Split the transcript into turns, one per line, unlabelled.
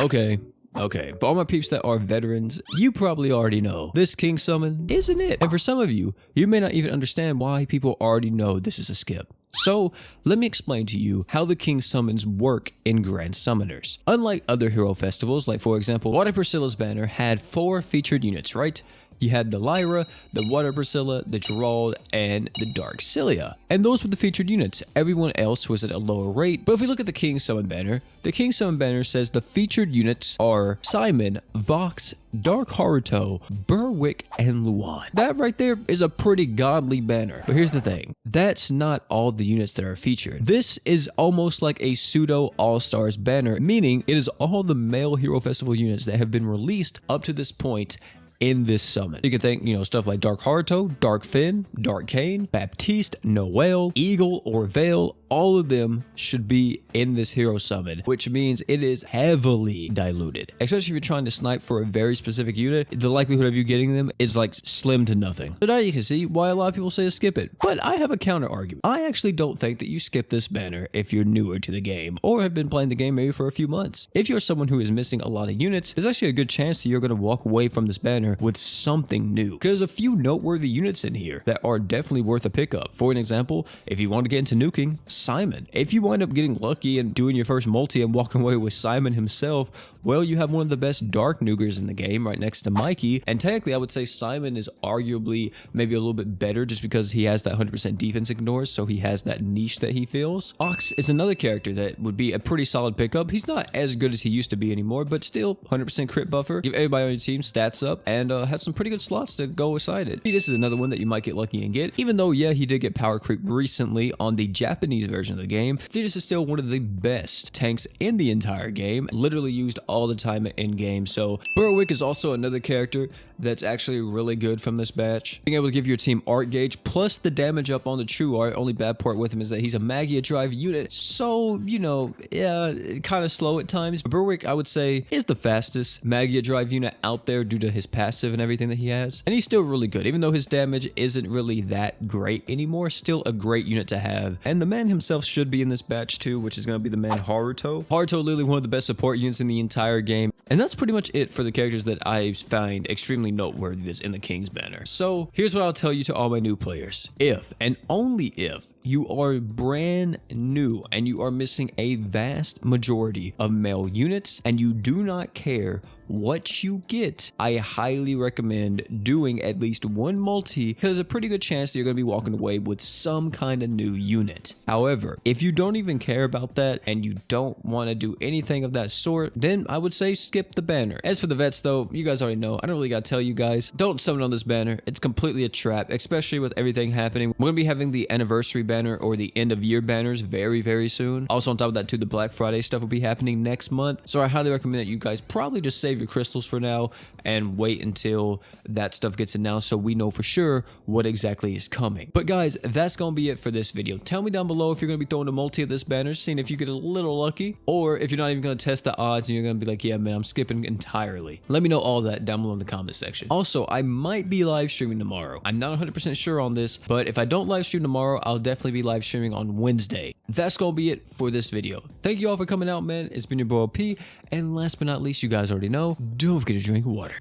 Okay, for all my peeps that are veterans, you probably already know this King Summon isn't it. And for some of you, you may not even understand why people already know this is a skip. So, let me explain to you how the King Summons work in Grand Summoners. Unlike other hero festivals, like for example, Water Priscilla's banner had 4 featured units, right? You had the Lyra, the Water Priscilla, the Gerald, and the Dark Cilia. And those were the featured units. Everyone else was at a lower rate. But if we look at the King Summon banner, the King Summon banner says the featured units are Simon, Vox, Dark Haruto, Berwick, and Luan. That right there is a pretty godly banner. But here's the thing. That's not all the units that are featured. This is almost like a pseudo All-Stars banner, meaning it is all the male Hero Festival units that have been released up to this point in this summon. You can think, stuff like Dark Haruto, Dark Finn, Dark Kane, Baptiste, Noelle, Eagle, or Vale. All of them should be in this hero summon, which means it is heavily diluted. Especially if you're trying to snipe for a very specific unit, the likelihood of you getting them is like slim to nothing. So now you can see why a lot of people say to skip it. But I have a counter argument. I actually don't think that you skip this banner if you're newer to the game or have been playing the game maybe for a few months. If you're someone who is missing a lot of units, there's actually a good chance that you're going to walk away from this banner with something new. Because there's a few noteworthy units in here that are definitely worth a pickup. For an example, if you want to get into nuking, Simon. If you wind up getting lucky and doing your first multi and walking away with Simon himself, well, you have one of the best dark nukers in the game right next to Mikey. And technically, I would say Simon is arguably maybe a little bit better just because he has that 100% defense ignores, so he has that niche that he feels. Ox is another character that would be a pretty solid pickup. He's not as good as he used to be anymore, but still 100% crit buffer. Give everybody on your team stats up and has some pretty good slots to go beside it. This is another one that you might get lucky and get. Even though, yeah, he did get power creep recently on the Japanese version of the game, Thetis is still one of the best tanks in the entire game, literally used all the time in game. So Berwick is also another character that's actually really good from this batch. Being able to give your team art gauge plus the damage up on the true art. Only bad part with him is that he's a Magia Drive unit, so yeah, kind of slow at times. Berwick, I would say, is the fastest Magia Drive unit out there due to his passive and everything that he has, and he's still really good. Even though his damage isn't really that great anymore, still a great unit to have. And the man himself should be in this batch too, which is going to be the man Haruto. Haruto, literally one of the best support units in the entire game. And that's pretty much it for the characters that I find extremely noteworthy that's in the King's banner. So here's what I'll tell you to all my new players. If, and only if, you are brand new and you are missing a vast majority of male units and you do not care what you get, I highly recommend doing at least one multi, because there's a pretty good chance that you're going to be walking away with some kind of new unit. However, if you don't even care about that and you don't want to do anything of that sort, then I would say skip the banner. As for the vets though, you guys already know, I don't really got to tell you guys, don't summon on this banner. It's completely a trap, especially with everything happening. We're going to be having the anniversary banner or the end of year banners very, very soon. Also on top of that too, the Black Friday stuff will be happening next month. So I highly recommend that you guys probably just save your crystals for now and wait until that stuff gets announced so we know for sure what exactly is coming. But guys, that's gonna be it for this video. Tell me down below if you're gonna be throwing a multi at this banner, seeing if you get a little lucky, or if you're not even gonna test the odds and you're gonna be like, yeah man, I'm skipping entirely. Let me know all that down below in the comment section. Also, I might be live streaming tomorrow. I'm not 100% sure on this, but if I don't live stream tomorrow, I'll definitely be live streaming on Wednesday. That's gonna be it for this video. Thank you all for coming out, man. It's been your boy P, and last but not least, you guys already know, don't forget to drink water.